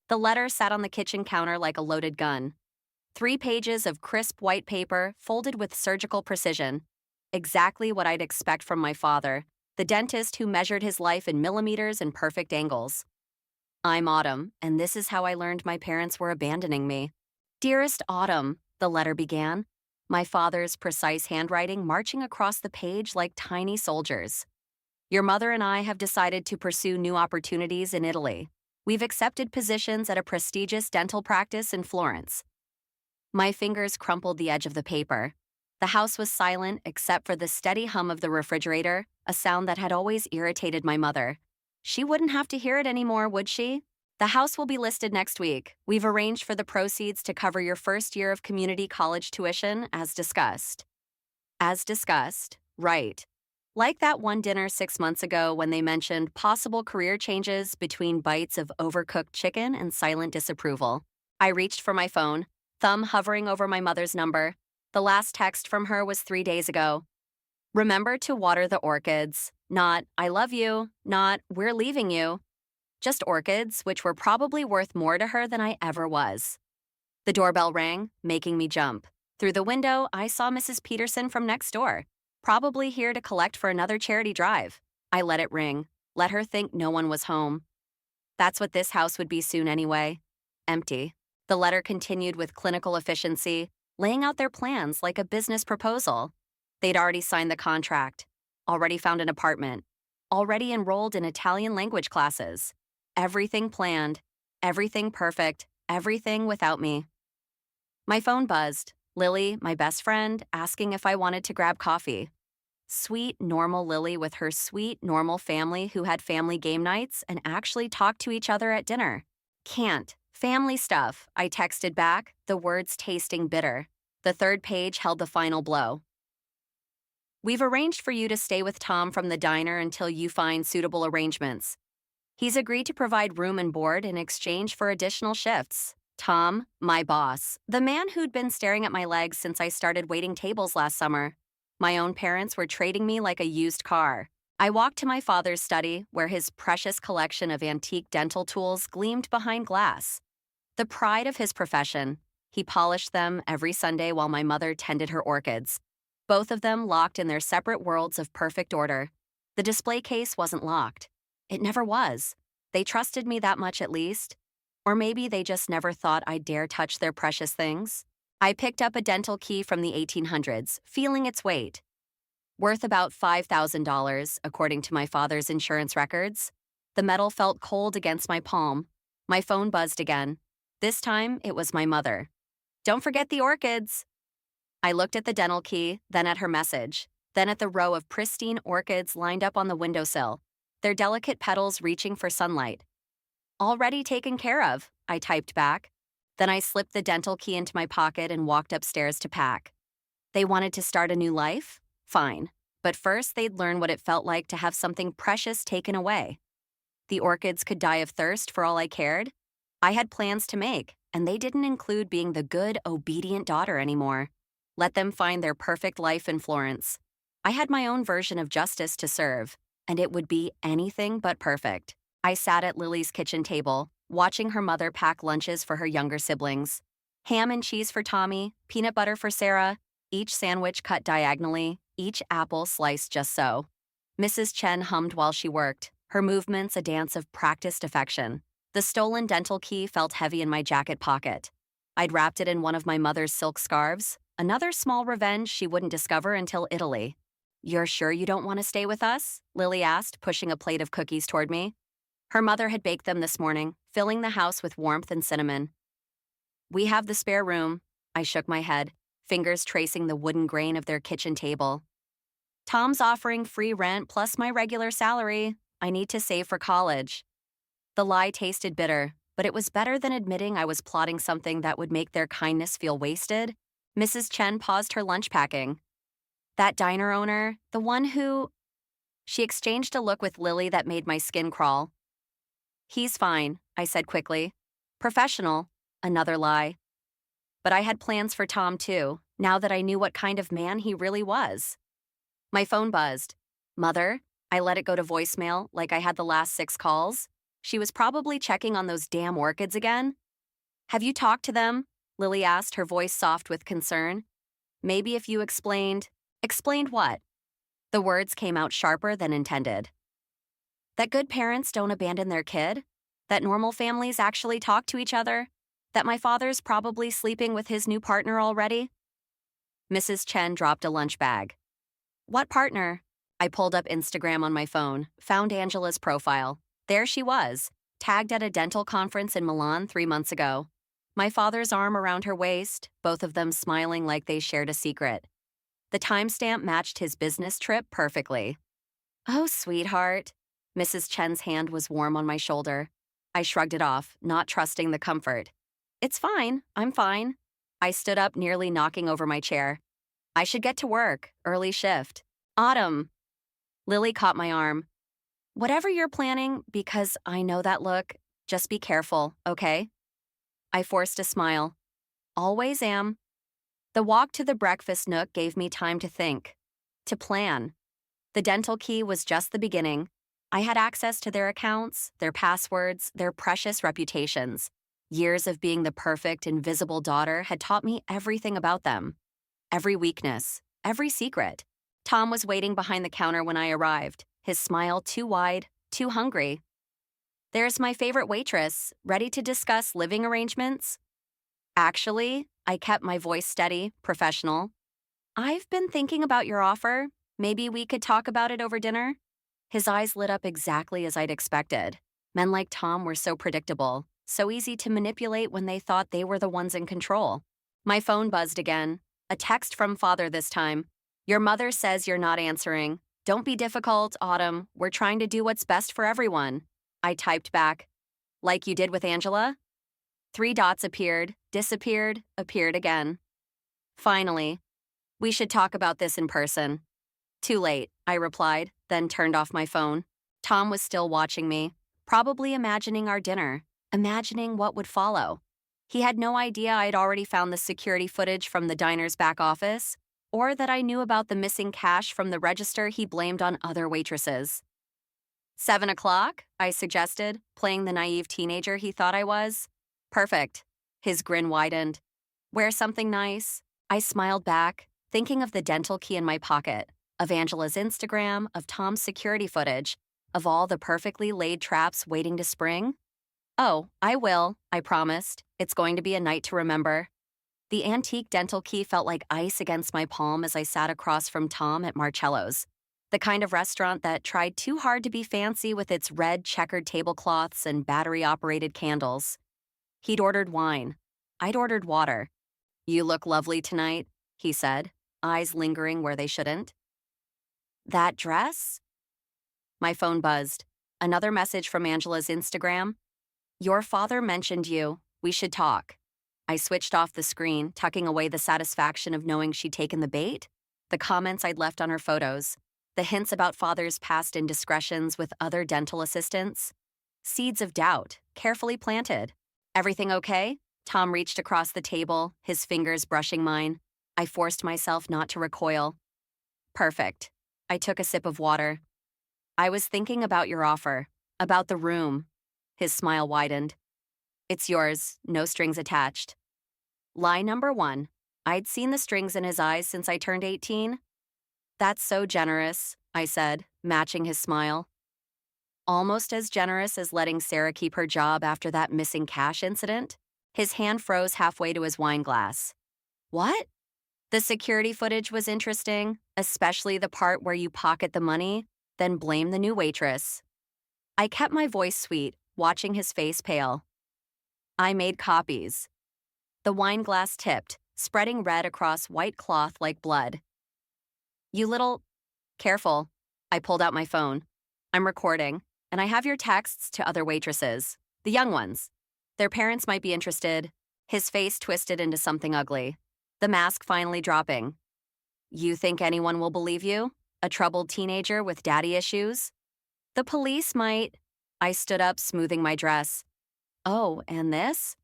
The letter sat on the kitchen counter like a loaded gun. 3 pages of crisp white paper folded with surgical precision. Exactly what I'd expect from my father, the dentist who measured his life in millimeters and perfect angles. I'm Autumn, and this is how I learned my parents were abandoning me. Dearest Autumn, the letter began, my father's precise handwriting marching across the page like tiny soldiers. Your mother and I have decided to pursue new opportunities in Italy. We've accepted positions at a prestigious dental practice in Florence. My fingers crumpled the edge of the paper. The house was silent except for the steady hum of the refrigerator, a sound that had always irritated my mother. She wouldn't have to hear it anymore, would she? The house will be listed next week. We've arranged for the proceeds to cover your first year of community college tuition, as discussed. As discussed, right. Like that one dinner 6 months ago when they mentioned possible career changes between bites of overcooked chicken and silent disapproval. I reached for my phone, thumb hovering over my mother's number. The last text from her was 3 days ago. Remember to water the orchids. Not, I love you. Not, we're leaving you. Just orchids, which were probably worth more to her than I ever was. The doorbell rang, making me jump. Through the window, I saw Mrs. Peterson from next door, probably here to collect for another charity drive. I let it ring, let her think no one was home. That's what this house would be soon anyway. Empty. The letter continued with clinical efficiency, laying out their plans like a business proposal. They'd already signed the contract, already found an apartment, already enrolled in Italian language classes. Everything planned, everything perfect, everything without me. My phone buzzed. Lily, my best friend, asking if I wanted to grab coffee. Sweet, normal Lily with her sweet, normal family who had family game nights and actually talked to each other at dinner. Can't. Family stuff, I texted back, the words tasting bitter. The third page held the final blow. We've arranged for you to stay with Tom from the diner until you find suitable arrangements. He's agreed to provide room and board in exchange for additional shifts. Tom, my boss, the man who'd been staring at my legs since I started waiting tables last summer. My own parents were trading me like a used car. I walked to my father's study, where his precious collection of antique dental tools gleamed behind glass. The pride of his profession. He polished them every Sunday while my mother tended her orchids. Both of them locked in their separate worlds of perfect order. The display case wasn't locked. It never was. They trusted me that much at least. Or maybe they just never thought I'd dare touch their precious things. I picked up a dental key from the 1800s, feeling its weight. Worth about $5,000, according to my father's insurance records. The metal felt cold against my palm. My phone buzzed again. This time, it was my mother. Don't forget the orchids. I looked at the dental key, then at her message, then at the row of pristine orchids lined up on the windowsill, their delicate petals reaching for sunlight. Already taken care of, I typed back. Then I slipped the dental key into my pocket and walked upstairs to pack. They wanted to start a new life? Fine. But first they'd learn what it felt like to have something precious taken away. The orchids could die of thirst for all I cared. I had plans to make, and they didn't include being the good, obedient daughter anymore. Let them find their perfect life in Florence. I had my own version of justice to serve, and it would be anything but perfect. I sat at Lily's kitchen table, watching her mother pack lunches for her younger siblings. Ham and cheese for Tommy, peanut butter for Sarah, each sandwich cut diagonally, each apple sliced just so. Mrs. Chen hummed while she worked, her movements a dance of practiced affection. The stolen dental key felt heavy in my jacket pocket. I'd wrapped it in one of my mother's silk scarves, another small revenge she wouldn't discover until Italy. You're sure you don't want to stay with us? Lily asked, pushing a plate of cookies toward me. Her mother had baked them this morning, filling the house with warmth and cinnamon. We have the spare room. I shook my head, fingers tracing the wooden grain of their kitchen table. Tom's offering free rent plus my regular salary. I need to save for college. The lie tasted bitter, but it was better than admitting I was plotting something that would make their kindness feel wasted. Mrs. Chen paused her lunch packing. That diner owner, the one who... She exchanged a look with Lily that made my skin crawl. He's fine, I said quickly. Professional, another lie. But I had plans for Tom too, now that I knew what kind of man he really was. My phone buzzed. Mother? I let it go to voicemail like I had the last 6 calls. She was probably checking on those damn orchids again. Have you talked to them? Lily asked, her voice soft with concern. Maybe if you explained. Explained what? The words came out sharper than intended. That good parents don't abandon their kid? That normal families actually talk to each other? That my father's probably sleeping with his new partner already? Mrs. Chen dropped a lunch bag. What partner? I pulled up Instagram on my phone, found Angela's profile. There she was, tagged at a dental conference in Milan 3 months ago. My father's arm around her waist, both of them smiling like they shared a secret. The timestamp matched his business trip perfectly. Oh, sweetheart. Mrs. Chen's hand was warm on my shoulder. I shrugged it off, not trusting the comfort. It's fine, I'm fine. I stood up, nearly knocking over my chair. I should get to work, early shift. Autumn. Lily caught my arm. Whatever you're planning, because I know that look, just be careful, okay? I forced a smile. Always am. The walk to the breakfast nook gave me time to think, to plan. The dental key was just the beginning. I had access to their accounts, their passwords, their precious reputations. Years of being the perfect, invisible daughter had taught me everything about them. Every weakness, every secret. Tom was waiting behind the counter when I arrived, his smile too wide, too hungry. There's my favorite waitress, ready to discuss living arrangements. Actually, I kept my voice steady, professional. I've been thinking about your offer. Maybe we could talk about it over dinner? His eyes lit up exactly as I'd expected. Men like Tom were so predictable, so easy to manipulate when they thought they were the ones in control. My phone buzzed again. A text from father this time. Your mother says you're not answering. Don't be difficult, Autumn. We're trying to do what's best for everyone. I typed back. Like you did with Angela? 3 dots appeared, disappeared, appeared again. Finally. We should talk about this in person. Too late, I replied, then turned off my phone. Tom was still watching me, probably imagining our dinner, imagining what would follow. He had no idea I'd already found the security footage from the diner's back office, or that I knew about the missing cash from the register he blamed on other waitresses. 7 o'clock, I suggested, playing the naive teenager he thought I was. Perfect. His grin widened. Wear something nice. I smiled back, thinking of the dental key in my pocket, of Angela's Instagram, of Tom's security footage, of all the perfectly laid traps waiting to spring. Oh, I will, I promised. It's going to be a night to remember. The antique dental key felt like ice against my palm as I sat across from Tom at Marcello's, the kind of restaurant that tried too hard to be fancy with its red checkered tablecloths and battery-operated candles. He'd ordered wine. I'd ordered water. You look lovely tonight, he said, eyes lingering where they shouldn't. That dress? My phone buzzed. Another message from Angela's Instagram. Your father mentioned you. We should talk. I switched off the screen, tucking away the satisfaction of knowing she'd taken the bait, the comments I'd left on her photos, the hints about father's past indiscretions with other dental assistants. Seeds of doubt, carefully planted. Everything okay? Tom reached across the table, his fingers brushing mine. I forced myself not to recoil. Perfect. I took a sip of water. I was thinking about your offer, about the room. His smile widened. It's yours, no strings attached. Lie number 1. I'd seen the strings in his eyes since I turned 18. That's so generous, I said, matching his smile. Almost as generous as letting Sarah keep her job after that missing cash incident. His hand froze halfway to his wine glass. What? The security footage was interesting, especially the part where you pocket the money, then blame the new waitress. I kept my voice sweet, watching his face pale. I made copies. The wine glass tipped, spreading red across white cloth like blood. You little... Careful. I pulled out my phone. I'm recording, and I have your texts to other waitresses, the young ones. Their parents might be interested. His face twisted into something ugly, the mask finally dropping. You think anyone will believe you? A troubled teenager with daddy issues? The police might. I stood up, smoothing my dress. Oh, and this?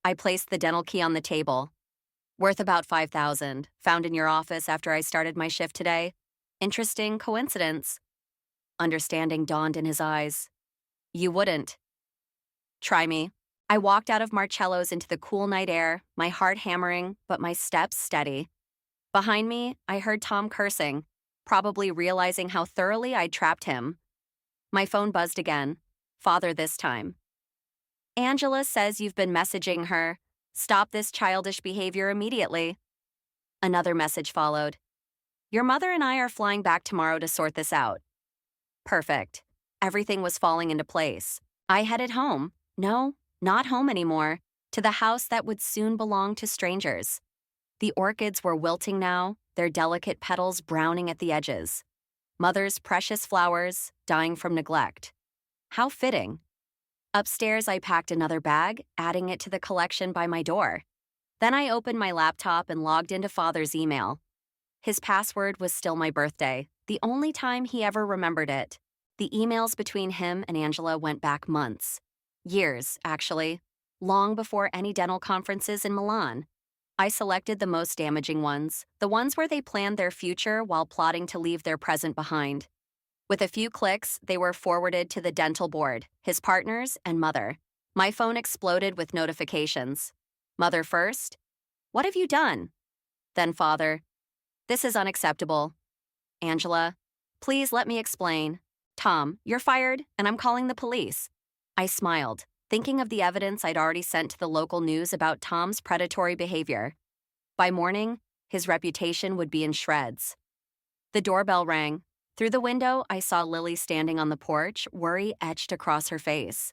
I placed the dental key on the table. Worth about $5,000, found in your office after I started my shift today. Interesting coincidence. Understanding dawned in his eyes. You wouldn't. Try me. I walked out of Marcello's into the cool night air, my heart hammering, but my steps steady. Behind me, I heard Tom cursing, probably realizing how thoroughly I'd trapped him. My phone buzzed again. Father this time. Angela says you've been messaging her. Stop this childish behavior immediately. Another message followed. Your mother and I are flying back tomorrow to sort this out. Perfect. Everything was falling into place. I headed home. No, not home anymore. To the house that would soon belong to strangers. The orchids were wilting now, their delicate petals browning at the edges. Mother's precious flowers, dying from neglect. How fitting. Upstairs, I packed another bag, adding it to the collection by my door. Then I opened my laptop and logged into Father's email. His password was still my birthday, the only time he ever remembered it. The emails between him and Angela went back months. Years, actually. Long before any dental conferences in Milan. I selected the most damaging ones, the ones where they planned their future while plotting to leave their present behind. With a few clicks, they were forwarded to the dental board, his partners, and mother. My phone exploded with notifications. Mother first. What have you done? Then Father. This is unacceptable. Angela. Please let me explain. Tom, you're fired, and I'm calling the police. I smiled, thinking of the evidence I'd already sent to the local news about Tom's predatory behavior. By morning, his reputation would be in shreds. The doorbell rang. Through the window, I saw Lily standing on the porch, worry etched across her face.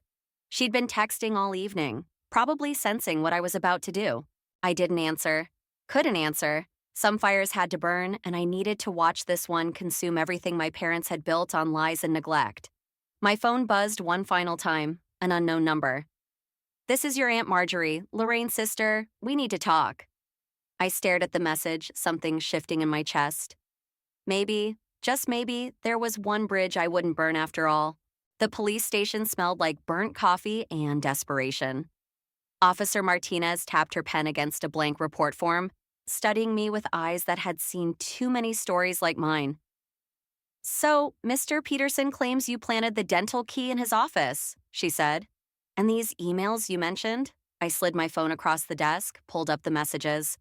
She'd been texting all evening, probably sensing what I was about to do. I didn't answer. Couldn't answer. Some fires had to burn, and I needed to watch this one consume everything my parents had built on lies and neglect. My phone buzzed one final time, an unknown number. This is your Aunt Marjorie, Lorraine's sister. We need to talk. I stared at the message, something shifting in my chest. Maybe, just maybe, there was one bridge I wouldn't burn after all. The police station smelled like burnt coffee and desperation. Officer Martinez tapped her pen against a blank report form, studying me with eyes that had seen too many stories like mine. So, Mr. Peterson claims you planted the dental key in his office, she said. And these emails you mentioned? I slid my phone across the desk, pulled up the messages.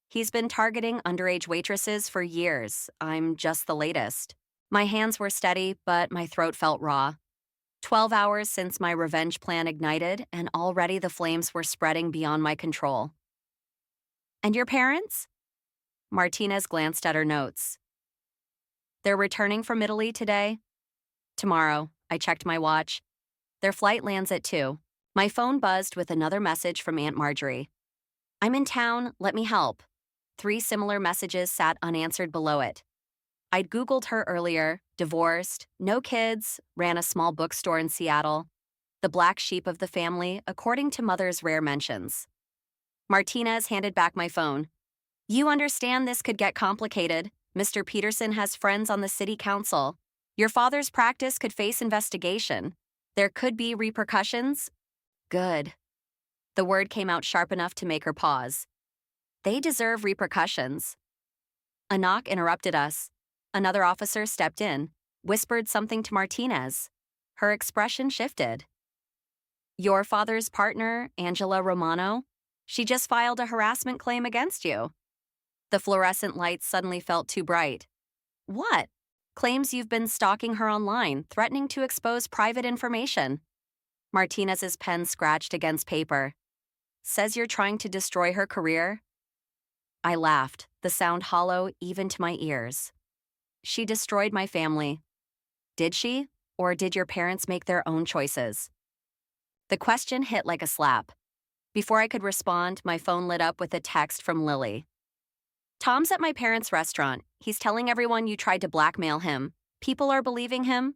He's been targeting underage waitresses for years. I'm just the latest. My hands were steady, but my throat felt raw. 12 hours since my revenge plan ignited, and already the flames were spreading beyond my control. And your parents? Martinez glanced at her notes. They're returning from Italy today? Tomorrow. I checked my watch. Their flight lands at 2. My phone buzzed with another message from Aunt Marjorie. I'm in town, let me help. 3 similar messages sat unanswered below it. I'd Googled her earlier, divorced, no kids, ran a small bookstore in Seattle. The black sheep of the family, according to Mother's rare mentions. Martinez handed back my phone. You understand this could get complicated. Mr. Peterson has friends on the city council. Your father's practice could face investigation. There could be repercussions. Good. The word came out sharp enough to make her pause. They deserve repercussions. A knock interrupted us. Another officer stepped in, whispered something to Martinez. Her expression shifted. Your father's partner, Angela Romano? She just filed a harassment claim against you. The fluorescent lights suddenly felt too bright. What? Claims you've been stalking her online, threatening to expose private information. Martinez's pen scratched against paper. Says you're trying to destroy her career? I laughed, the sound hollow even to my ears. She destroyed my family. Did she? Or did your parents make their own choices? The question hit like a slap. Before I could respond, my phone lit up with a text from Lily. Tom's at my parents' restaurant. He's telling everyone you tried to blackmail him. People are believing him?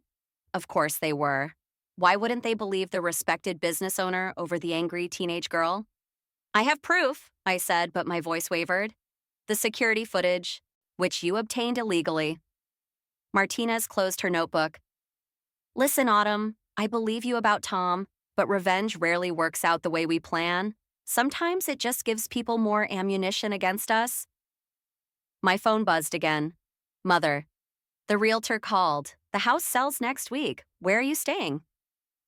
Of course they were. Why wouldn't they believe the respected business owner over the angry teenage girl? I have proof, I said, but my voice wavered. The security footage, which you obtained illegally. Martinez closed her notebook. Listen, Autumn, I believe you about Tom, but revenge rarely works out the way we plan. Sometimes it just gives people more ammunition against us. My phone buzzed again. Mother. The realtor called. The house sells next week. Where are you staying?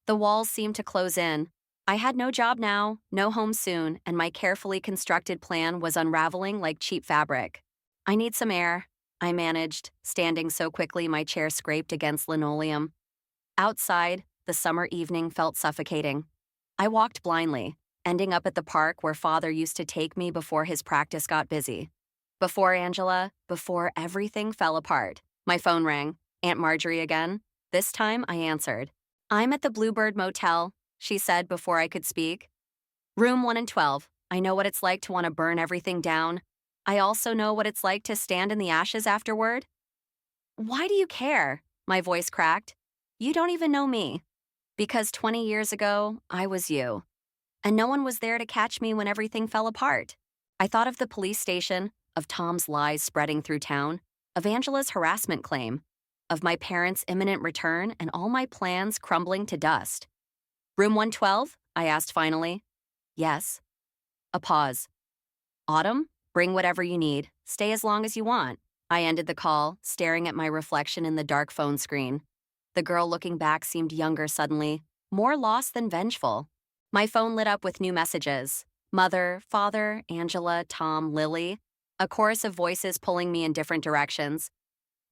The walls seemed to close in. I had no job now, no home soon, and my carefully constructed plan was unraveling like cheap fabric. I need some air, I managed, standing so quickly my chair scraped against linoleum. Outside, the summer evening felt suffocating. I walked blindly, ending up at the park where Father used to take me before his practice got busy. Before Angela, before everything fell apart. My phone rang. Aunt Marjorie again. This time I answered. "I'm at the Bluebird Motel," she said before I could speak. "Room 1 and 12. I know what it's like to want to burn everything down. I also know what it's like to stand in the ashes afterward." "Why do you care?" My voice cracked. "You don't even know me." "Because 20 years ago, I was you. And no one was there to catch me when everything fell apart." I thought of the police station, of Tom's lies spreading through town, of Angela's harassment claim, of my parents' imminent return and all my plans crumbling to dust. "Room 112?" I asked finally. "Yes." A pause. "Autumn, bring whatever you need. Stay as long as you want." I ended the call, staring at my reflection in the dark phone screen. The girl looking back seemed younger suddenly, more lost than vengeful. My phone lit up with new messages. Mother, Father, Angela, Tom, Lily. A chorus of voices pulling me in different directions.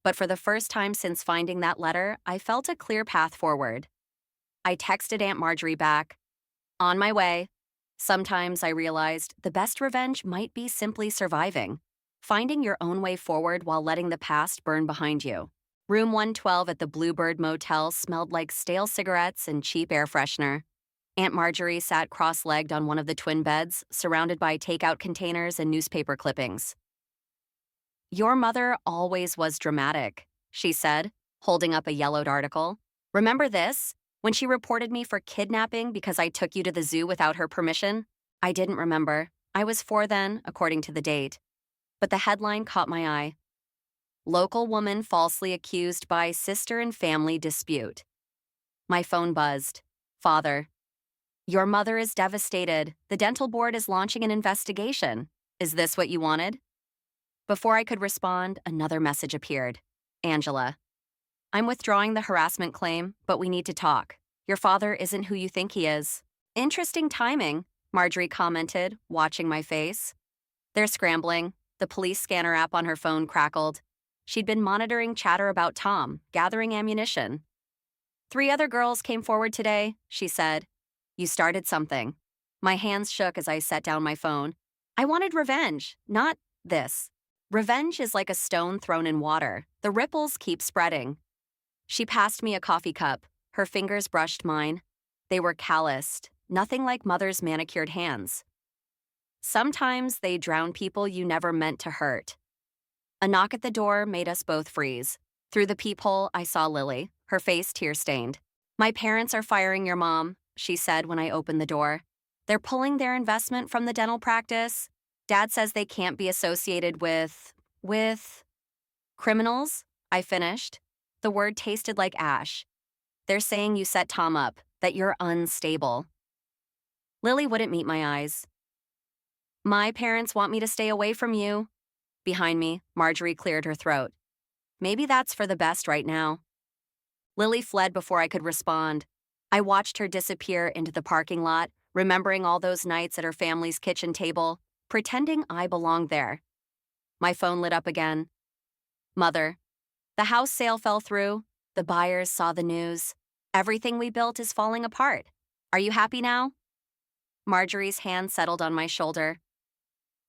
But for the first time since finding that letter, I felt a clear path forward. I texted Aunt Marjorie back. "On my way." Sometimes I realized the best revenge might be simply surviving, finding your own way forward while letting the past burn behind you. Room 112 at the Bluebird Motel smelled like stale cigarettes and cheap air freshener. Aunt Marjorie sat cross-legged on one of the twin beds, surrounded by takeout containers and newspaper clippings. "Your mother always was dramatic," she said, holding up a yellowed article. "Remember this? When she reported me for kidnapping because I took you to the zoo without her permission?" I didn't remember. I was 4 then, according to the date. But the headline caught my eye. "Local woman falsely accused by sister and family dispute." My phone buzzed. "Father. Your mother is devastated. The dental board is launching an investigation. Is this what you wanted?" Before I could respond, another message appeared. "Angela. I'm withdrawing the harassment claim, but we need to talk. Your father isn't who you think he is." "Interesting timing," Marjorie commented, watching my face. "They're scrambling." The police scanner app on her phone crackled. She'd been monitoring chatter about Tom, gathering ammunition. "3 other girls came forward today," she said. "You started something." My hands shook as I set down my phone. I wanted revenge, not this. Revenge is like a stone thrown in water. The ripples keep spreading. She passed me a coffee cup. Her fingers brushed mine. They were calloused, nothing like Mother's manicured hands. Sometimes they drown people you never meant to hurt. A knock at the door made us both freeze. Through the peephole, I saw Lily, her face tear-stained. "My parents are firing your mom," she said when I opened the door. "They're pulling their investment from the dental practice. Dad says they can't be associated with criminals," I finished. The word tasted like ash. "They're saying you set Tom up, that you're unstable." Lily wouldn't meet my eyes. "My parents want me to stay away from you." Behind me, Marjorie cleared her throat. "Maybe that's for the best right now." Lily fled before I could respond. I watched her disappear into the parking lot, remembering all those nights at her family's kitchen table, pretending I belonged there. My phone lit up again. "Mother. The house sale fell through. The buyers saw the news. Everything we built is falling apart. Are you happy now?" Marjorie's hand settled on my shoulder.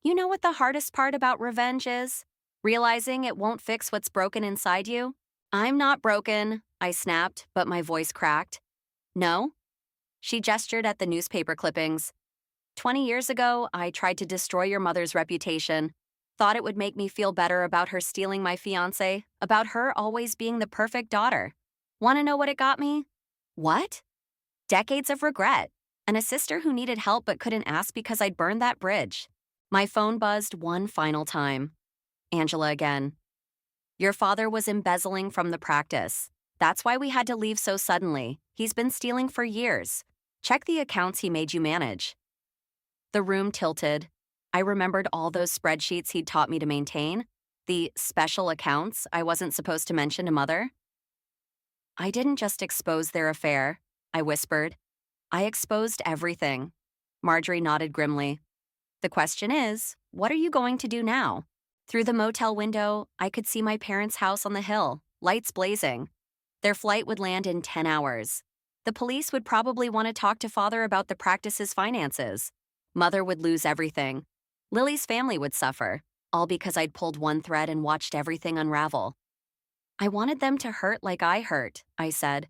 "You know what the hardest part about revenge is? Realizing it won't fix what's broken inside you." "I'm not broken," I snapped, but my voice cracked. "No?" She gestured at the newspaper clippings. 20 years ago, I tried to destroy your mother's reputation. Thought it would make me feel better about her stealing my fiancé, about her always being the perfect daughter. Want to know what it got me?" "What?" "Decades of regret. And a sister who needed help but couldn't ask because I'd burned that bridge." My phone buzzed one final time. Angela again. "Your father was embezzling from the practice. That's why we had to leave so suddenly. He's been stealing for years. Check the accounts he made you manage." The room tilted. I remembered all those spreadsheets he'd taught me to maintain, the special accounts I wasn't supposed to mention to Mother. "I didn't just expose their affair," I whispered. I exposed everything. Marjorie nodded grimly. The question is, what are you going to do now? Through the motel window, I could see my parents' house on the hill, lights blazing. Their flight would land in 10 hours. The police would probably want to talk to Father about the practice's finances. Mother would lose everything. Lily's family would suffer, all because I'd pulled one thread and watched everything unravel. I wanted them to hurt like I hurt, I said.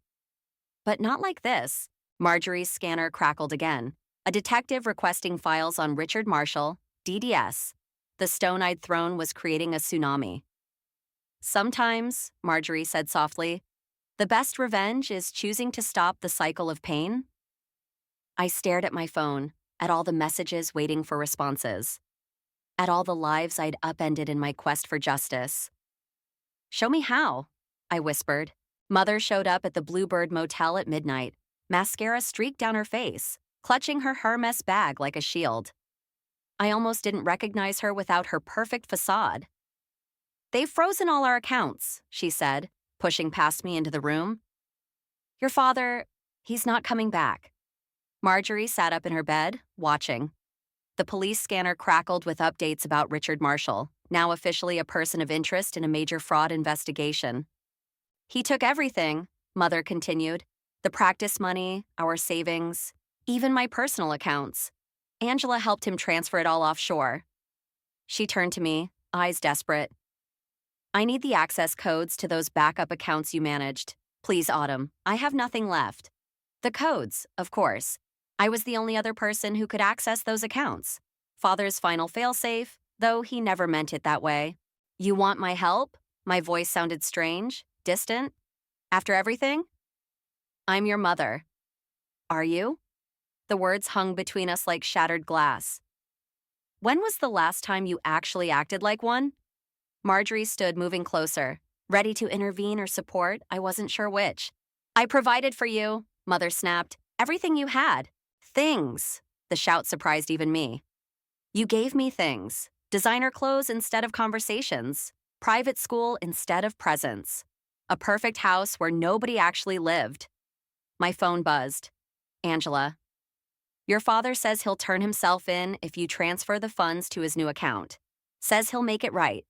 But not like this. Marjorie's scanner crackled again. A detective requesting files on Richard Marshall, DDS. The stone I'd thrown was creating a tsunami. Sometimes, Marjorie said softly, the best revenge is choosing to stop the cycle of pain. I stared at my phone, at all the messages waiting for responses, at all the lives I'd upended in my quest for justice. Show me how, I whispered. Mother showed up at the Bluebird Motel at midnight, mascara streaked down her face, clutching her Hermes bag like a shield. I almost didn't recognize her without her perfect facade. They've frozen all our accounts, she said, pushing past me into the room. Your father, he's not coming back. Marjorie sat up in her bed, watching. The police scanner crackled with updates about Richard Marshall, now officially a person of interest in a major fraud investigation. He took everything, Mother continued. The practice money, our savings, even my personal accounts. Angela helped him transfer it all offshore. She turned to me, eyes desperate. I need the access codes to those backup accounts you managed. Please, Autumn, I have nothing left. The codes, of course. I was the only other person who could access those accounts. Father's final failsafe, though he never meant it that way. You want my help? My voice sounded strange, distant. After everything? I'm your mother. Are you? The words hung between us like shattered glass. When was the last time you actually acted like one? Marjorie stood moving closer, ready to intervene or support, I wasn't sure which. I provided for you, Mother snapped. Everything you had. Things. The shout surprised even me. You gave me things. Designer clothes instead of conversations. Private school instead of presents. A perfect house where nobody actually lived. My phone buzzed. Angela. Your father says he'll turn himself in if you transfer the funds to his new account. Says he'll make it right.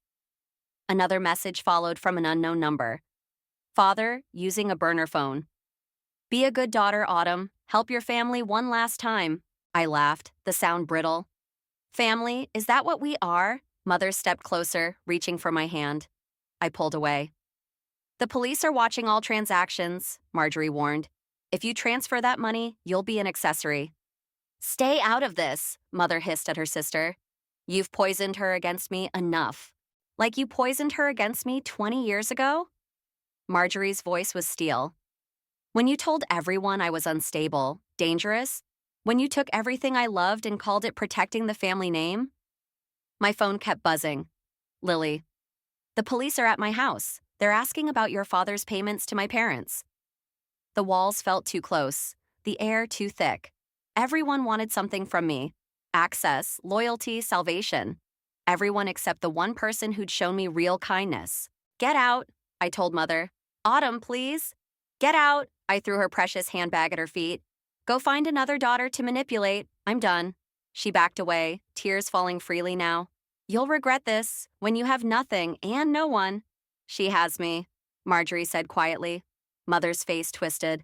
Another message followed from an unknown number. Father, using a burner phone. Be a good daughter, Autumn. Help your family one last time. I laughed, the sound brittle. Family, is that what we are? Mother stepped closer, reaching for my hand. I pulled away. The police are watching all transactions, Marjorie warned. If you transfer that money, you'll be an accessory. Stay out of this, Mother hissed at her sister. You've poisoned her against me enough. Like you poisoned her against me 20 years ago? Marjorie's voice was steel. When you told everyone I was unstable, dangerous, when you took everything I loved and called it protecting the family name? My phone kept buzzing. Lily. The police are at my house. They're asking about your father's payments to my parents. The walls felt too close, the air too thick. Everyone wanted something from me. Access, loyalty, salvation. Everyone except the one person who'd shown me real kindness. Get out, I told Mother. Autumn, please. Get out, I threw her precious handbag at her feet. Go find another daughter to manipulate. I'm done. She backed away, tears falling freely now. You'll regret this, when you have nothing and no one. She has me, Marjorie said quietly. Mother's face twisted.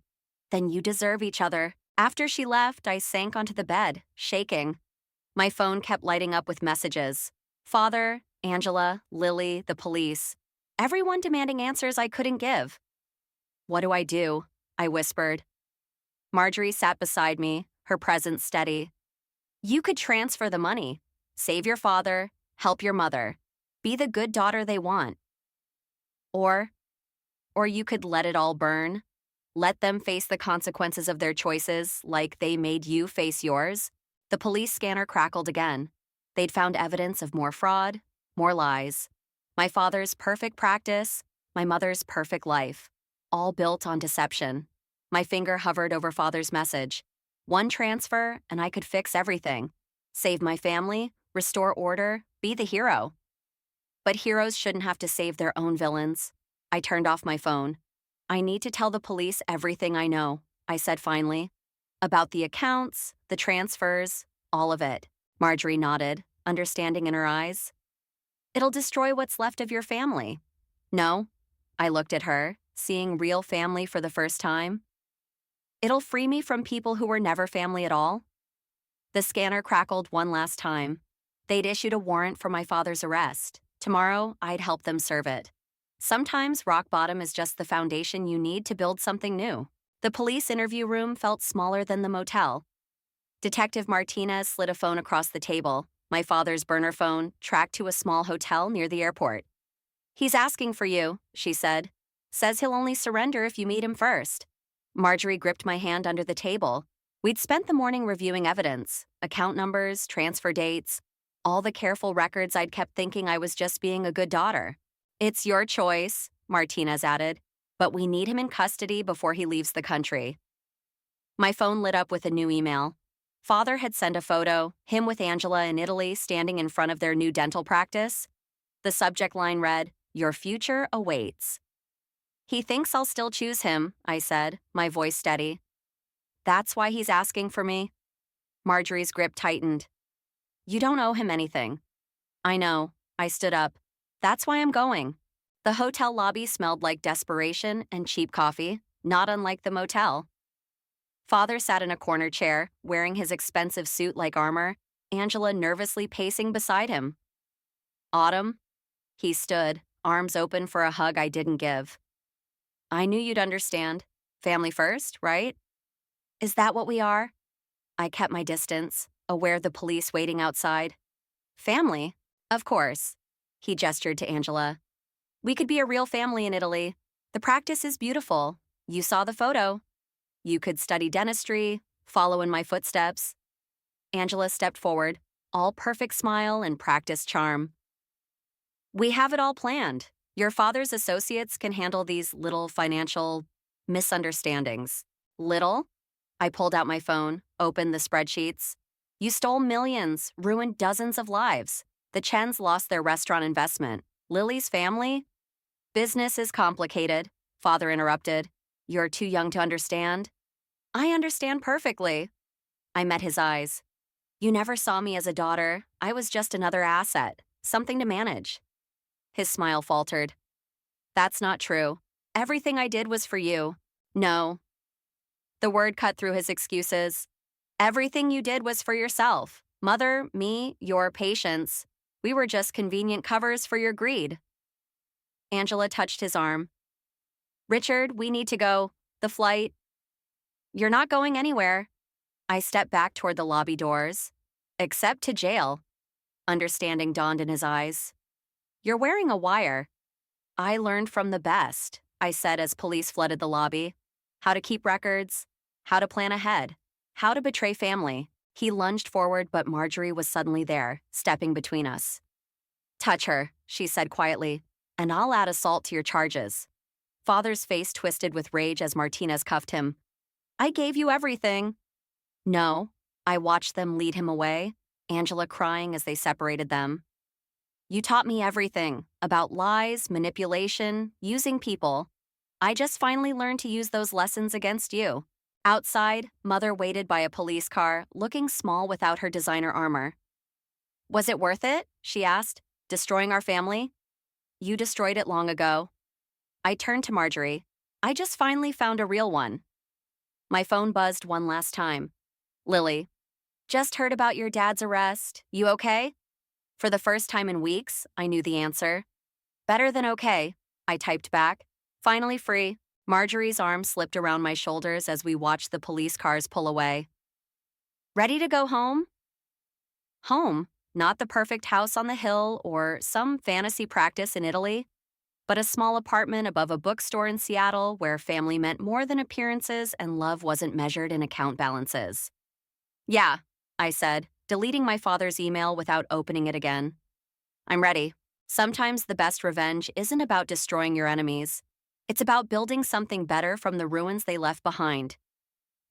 Then you deserve each other. After she left, I sank onto the bed, shaking. My phone kept lighting up with messages. Father, Angela, Lily, the police. Everyone demanding answers I couldn't give. What do? I whispered. Marjorie sat beside me, her presence steady. You could transfer the money, save your father, help your mother, be the good daughter they want. Or you could let it all burn, let them face the consequences of their choices like they made you face yours. The police scanner crackled again. They'd found evidence of more fraud, more lies. My father's perfect practice, my mother's perfect life, all built on deception. My finger hovered over Father's message. One transfer, and I could fix everything. Save my family, restore order, be the hero. But heroes shouldn't have to save their own villains. I turned off my phone. I need to tell the police everything I know, I said finally. About the accounts, the transfers, all of it. Marjorie nodded, understanding in her eyes. It'll destroy what's left of your family. No. I looked at her, seeing real family for the first time. It'll free me from people who were never family at all. The scanner crackled one last time. They'd issued a warrant for my father's arrest. Tomorrow, I'd help them serve it. Sometimes rock bottom is just the foundation you need to build something new. The police interview room felt smaller than the motel. Detective Martinez slid a phone across the table, my father's burner phone, tracked to a small hotel near the airport. He's asking for you, she said. Says he'll only surrender if you meet him first. Marjorie gripped my hand under the table. We'd spent the morning reviewing evidence, account numbers, transfer dates, all the careful records I'd kept thinking I was just being a good daughter. It's your choice, Martinez added, but we need him in custody before he leaves the country. My phone lit up with a new email. Father had sent a photo, him with Angela in Italy standing in front of their new dental practice. The subject line read, "Your future awaits." He thinks I'll still choose him, I said, my voice steady. That's why he's asking for me? Marjorie's grip tightened. You don't owe him anything. I know. I stood up. That's why I'm going. The hotel lobby smelled like desperation and cheap coffee, not unlike the motel. Father sat in a corner chair, wearing his expensive suit like armor, Angela nervously pacing beside him. Autumn? He stood, arms open for a hug I didn't give. I knew you'd understand. Family first, right? Is that what we are? I kept my distance, aware of the police waiting outside. Family? Of course. He gestured to Angela. We could be a real family in Italy. The practice is beautiful. You saw the photo. You could study dentistry, follow in my footsteps. Angela stepped forward, all perfect smile and practiced charm. We have it all planned. Your father's associates can handle these little financial misunderstandings. Little? I pulled out my phone, opened the spreadsheets. You stole millions, ruined dozens of lives. The Chens lost their restaurant investment. Lily's family? Business is complicated, Father interrupted. You're too young to understand. I understand perfectly. I met his eyes. You never saw me as a daughter. I was just another asset, something to manage. His smile faltered. That's not true. Everything I did was for you. No. The word cut through his excuses. Everything you did was for yourself. Mother, me, your patients. We were just convenient covers for your greed. Angela touched his arm. Richard, we need to go. The flight. You're not going anywhere. I stepped back toward the lobby doors. Except to jail. Understanding dawned in his eyes. You're wearing a wire. I learned from the best, I said as police flooded the lobby. How to keep records, how to plan ahead, how to betray family. He lunged forward, but Marjorie was suddenly there, stepping between us. Touch her, she said quietly, and I'll add assault to your charges. Father's face twisted with rage as Martinez cuffed him. I gave you everything. No, I watched them lead him away, Angela crying as they separated them. You taught me everything about lies, manipulation, using people. I just finally learned to use those lessons against you. Outside, Mother waited by a police car, looking small without her designer armor. Was it worth it? She asked. Destroying our family? You destroyed it long ago. I turned to Marjorie. I just finally found a real one. My phone buzzed one last time. Lily. Just heard about your dad's arrest. You okay? For the first time in weeks, I knew the answer. Better than okay, I typed back. Finally free. Marjorie's arm slipped around my shoulders as we watched the police cars pull away. Ready to go home? Home, not the perfect house on the hill or some fantasy practice in Italy, but a small apartment above a bookstore in Seattle where family meant more than appearances and love wasn't measured in account balances. Yeah, I said, deleting my father's email without opening it again. I'm ready. Sometimes the best revenge isn't about destroying your enemies. It's about building something better from the ruins they left behind.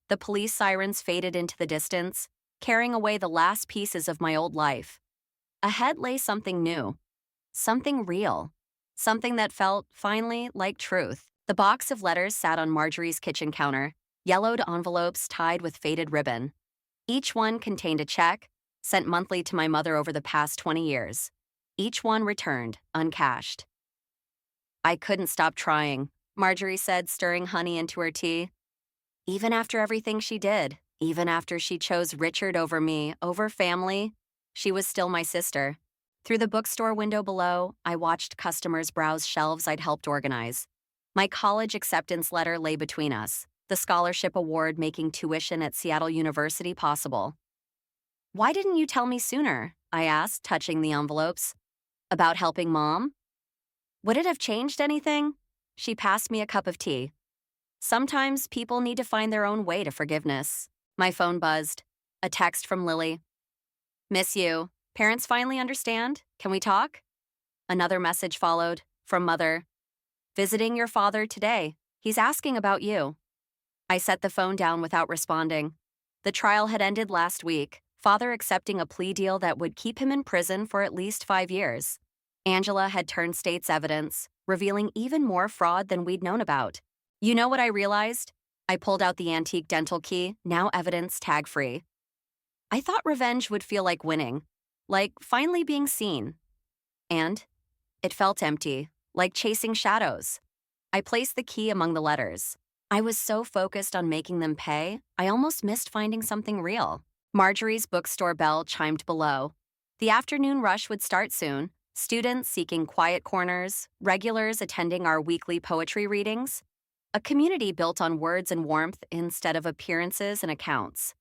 The police sirens faded into the distance, carrying away the last pieces of my old life. Ahead lay something new, something real, something that felt, finally, like truth. The box of letters sat on Marjorie's kitchen counter. Yellowed envelopes tied with faded ribbon. Each one contained a check, sent monthly to my mother over the past 20 years. Each one returned, uncashed. I couldn't stop trying, Marjorie said, stirring honey into her tea. Even after everything she did, even after she chose Richard over me, over family, she was still my sister. Through the bookstore window below, I watched customers browse shelves I'd helped organize. My college acceptance letter lay between us, the scholarship award making tuition at Seattle University possible. Why didn't you tell me sooner? I asked, touching the envelopes. About helping Mom? Would it have changed anything? She passed me a cup of tea. Sometimes people need to find their own way to forgiveness. My phone buzzed. A text from Lily. Miss you. Parents finally understand? Can we talk? Another message followed, from Mother. Visiting your father today. He's asking about you. I set the phone down without responding. The trial had ended last week, Father accepting a plea deal that would keep him in prison for at least 5 years. Angela had turned state's evidence, revealing even more fraud than we'd known about. You know what I realized? I pulled out the antique dental key, now evidence tag-free. I thought revenge would feel like winning, like finally being seen. And it felt empty, like chasing shadows. I placed the key among the letters. I was so focused on making them pay, I almost missed finding something real. Marjorie's bookstore bell chimed below. The afternoon rush would start soon, students seeking quiet corners, regulars attending our weekly poetry readings. A community built on words and warmth instead of appearances and accounts.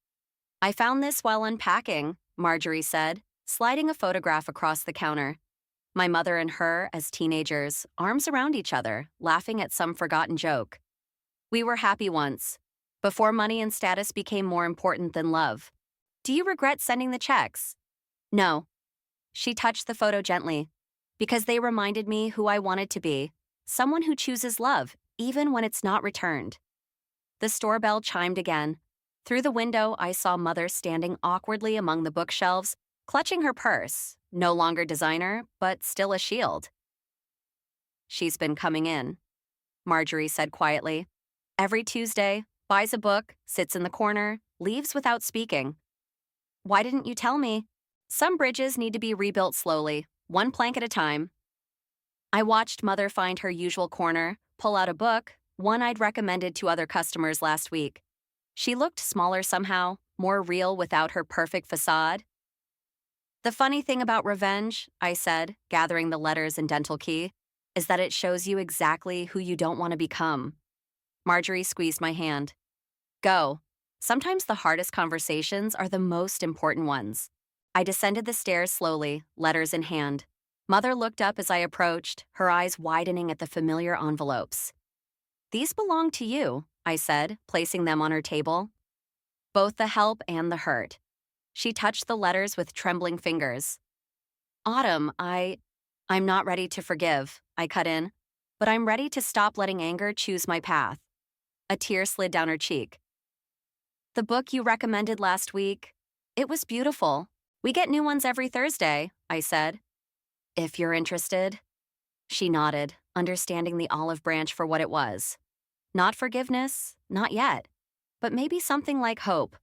I found this while unpacking, Marjorie said, sliding a photograph across the counter. My mother and her, as teenagers, arms around each other, laughing at some forgotten joke. We were happy once, before money and status became more important than love. Do you regret sending the checks? No. She touched the photo gently, because they reminded me who I wanted to be, someone who chooses love, even when it's not returned. The store bell chimed again. Through the window, I saw Mother standing awkwardly among the bookshelves, clutching her purse, no longer designer, but still a shield. She's been coming in, Marjorie said quietly. Every Tuesday, buys a book, sits in the corner, leaves without speaking. Why didn't you tell me? Some bridges need to be rebuilt slowly, one plank at a time. I watched Mother find her usual corner, pull out a book, one I'd recommended to other customers last week. She looked smaller somehow, more real without her perfect facade. The funny thing about revenge, I said, gathering the letters and dental key, is that it shows you exactly who you don't want to become. Marjorie squeezed my hand. Go. Sometimes the hardest conversations are the most important ones. I descended the stairs slowly, letters in hand. Mother looked up as I approached, her eyes widening at the familiar envelopes. These belong to you, I said, placing them on her table. Both the help and the hurt. She touched the letters with trembling fingers. Autumn, I'm not ready to forgive, I cut in, but I'm ready to stop letting anger choose my path. A tear slid down her cheek. The book you recommended last week, it was beautiful. We get new ones every Thursday, I said. If you're interested. She nodded, understanding the olive branch for what it was. Not forgiveness, not yet, but maybe something like hope.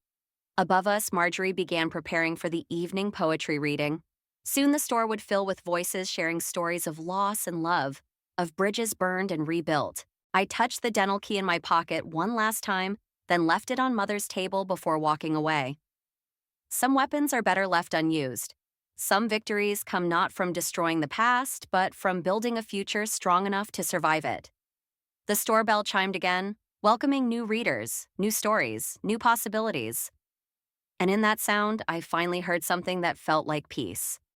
Above us, Marjorie began preparing for the evening poetry reading. Soon the store would fill with voices sharing stories of loss and love, of bridges burned and rebuilt. I touched the dental key in my pocket one last time, then left it on Mother's table before walking away. Some weapons are better left unused. Some victories come not from destroying the past, but from building a future strong enough to survive it. The store bell chimed again, welcoming new readers, new stories, new possibilities. And in that sound, I finally heard something that felt like peace.